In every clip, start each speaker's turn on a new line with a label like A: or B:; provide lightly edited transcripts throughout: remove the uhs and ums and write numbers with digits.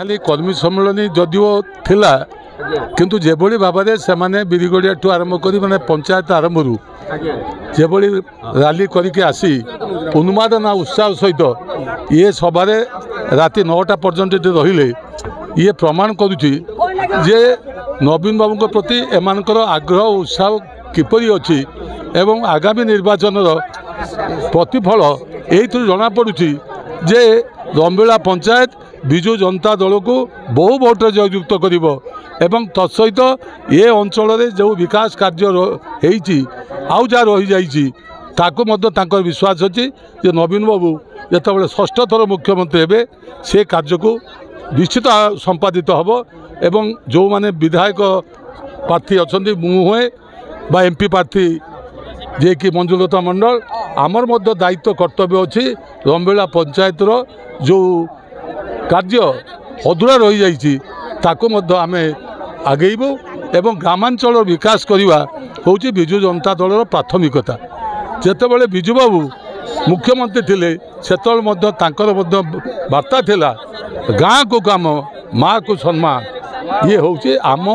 A: खाली कर्मी सम्मेलन जदिओ थिला किंतु जेभली भाव में बिरिगड़िया ठू आरंभ कर मैंने पंचायत आरंभ जेभली रैली करके आसी उन्मादना उत्साह सहित ये सभार राति 9टा पर्यंत रहिले ये प्रमाण करुच्ची जे नवीन बाबू प्रति एमानकर आग्रह उत्साह किपरि अछि एवं आगामी निर्वाचन प्रतिफल यही जना पड़ुछि जे रंबेला पंचायत विजु जनता दल को बहु भोट जययुक्त करिवो एवं तत्सहित ये अंचल जो विकास कार्य होईची आउ जा रही जाइछि ताको मध्य तांकर विश्वास अछि जे नवीन बाबू जेतेबेले षष्ठ थर मुख्यमंत्री हेबे से कार्य को निश्चित संपादित हबो एवं जो माने विधायक प्रार्थी अछंती मुहे बा एमपी प्रार्थी जे कि मंजुलता मंडल आमर मध्य दायित्व कर्तव्य अच्छी रंबेला पंचायत जो कार्य अधूरा रही जाइछि ताको मध्य आमे आगेबू एवं ग्रामांचल विकास करवा हूँ विजु जनता दल प्राथमिकता जेतेबेले विजु बाबू मुख्यमंत्री थिले सेतेबेले मध्य तांकर मध्य वार्ता थिला गाँ को काम माँ को सम्मान ये हूँ आम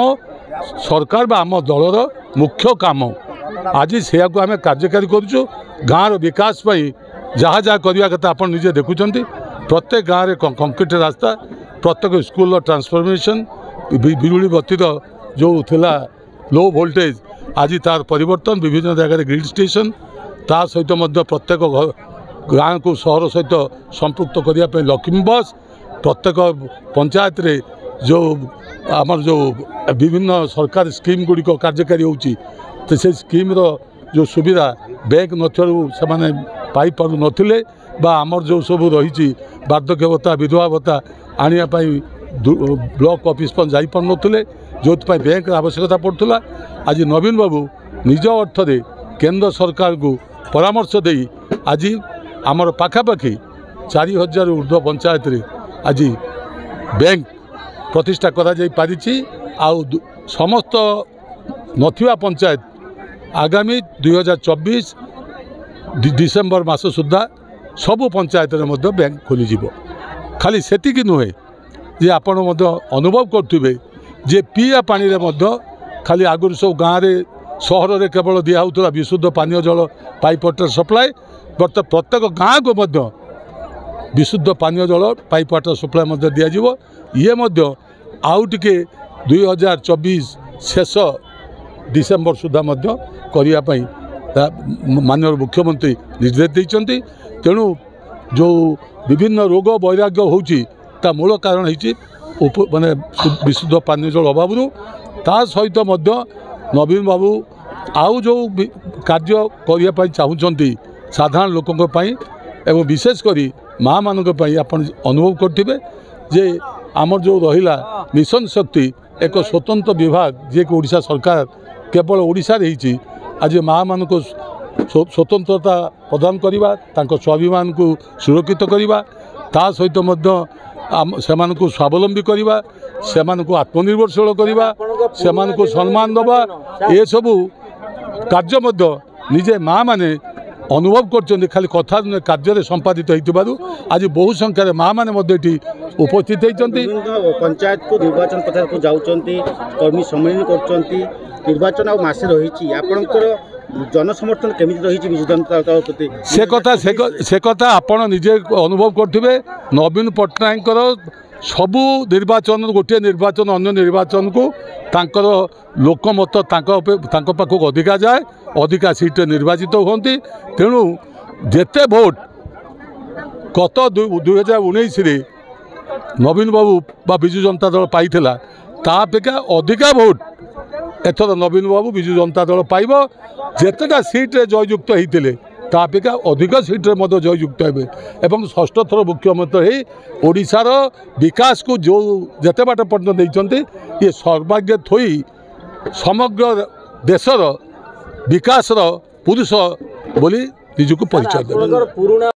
A: सरकार बा आम दलर मुख्य काम आज से आम कार्यकारी करुचु गाँव विकास जहाँ जहाँ करवा कथा आप निजे देखुंट प्रत्येक गाँव में कंक्रीट रास्ता प्रत्येक स्कूल ट्रांसफॉर्मेशन बिजुली बत्तीर जो थिला लो वोल्टेज आज तार परिवर्तन विभिन्न जगह ग्रिड स्टेशन ता सहित मध्य प्रत्येक गाँ को सहर सहित संपृक्त करने लक्ष्मी बस प्रत्येक पंचायत रे जो आमर जो विभिन्न सरकार स्कीम गुड़िक कार्यकारी होची तो से स्कीम रो जो सुविधा बैंक नमाने पाई पारु नथिले बा आमर जो सब रही वार्धक्य भत्ता विधवा भत्ता आने ब्लॉक ऑफिस पर जाई पार नथिले जो बैंक आवश्यकता पड़ता आज नवीन बाबू निज अर्थ दे केंद्र सरकार को परामर्श दे आज आमर पाखापाखि 4000 ऊर्ध्व पंचायत रे आज बैंक प्रतिष्ठा करा जाई पारिछि आउ समस्त नथिबा पंचायत आगामी 2024 डिसेम्बर मास सुधा सबु पंचायत रे मध्य बैंक खोली जीवो खाली सेतिकी नुहे जे आपण मध्य अनुभव करथुबे जे पिया पानी रे मध्य खाली आगुर सब गाँव रे सहर रे केवल दिया होतला विशुद्ध पानीय जल पाइप वाटर सप्लाई बर्त प्रत्येक गाँ को मध्य विशुद्ध पानीय जल पाइप वाटर सप्लाई मध्य दिया जीवो ये मध्य आउ टिके 2024 शेष डिसेम्बर सुधा मध्य करिया पई माननीय मुख्यमंत्री निर्देश देइचंती तेणु जो विभिन्न रोग वैराग्य होची ता मूल कारण होची माने विशुद्ध पानीय जल अभाव ता सहित मध्य नवीन बाबू आउ जो कार्य करिया पई चाहुचंती साधारण लोकंक पई एवं विशेष करी माँ मानक पई आपण अनुभव करथिबे जे आमर जो रहिला मिशन शक्ति एक स्वतंत्र विभाग जे कि ओडिशा सरकार केवल ओडिशा रही आज माँ मान को स्वतंत्रता प्रदान करवा तांको स्वाभिमान को सुरक्षित करवा ता सहित मध्य सेमान को स्वावलंबी करवा सेमान को आत्मनिर्भरशील करवा सेमान को सम्मान दबा ये सबू कार्य मध्य निजे माँ माने अनुभव कर खाली कथा कार्य संपादित होती आज बहु संख्यार माँ मैंने उपस्थित होती
B: पंचायत को निर्वाचन प्रचार को जाऊँगी कर्मी सम्मेलन कर निर्वाचन आसे रही आपणकर जनसमर्थन केमी रही विजु जनता दल प्रति
A: से कथा आपण निजे अनुभव करेंगे नवीन पट्टनायक सबू निर्वाचन गोटे निर्वाचन अन्य निर्वाचन को तांकर लोकमत पाखक अधिका जाए अधिका सीट निर्वाचित होती तेणु जेते भोट गत 2019 रे नवीन बाबू बा विजु जनता दल पाई अपेक्षा अधिका भोट एथर नवीन बाबू विजु जनता दल पाइब जेतेटा सीट्रे जययुक्त होते तापेक्षा अधिक सीट्रे जययुक्त हे एवं षष्ठ थर मुख्यमंत्री ओडिशार विकास को जो जेते बाट पर्यटन देते ये सर्वाग्य थोई समग्र देशर विकासर पुरुष बोली निजको परिचय देते।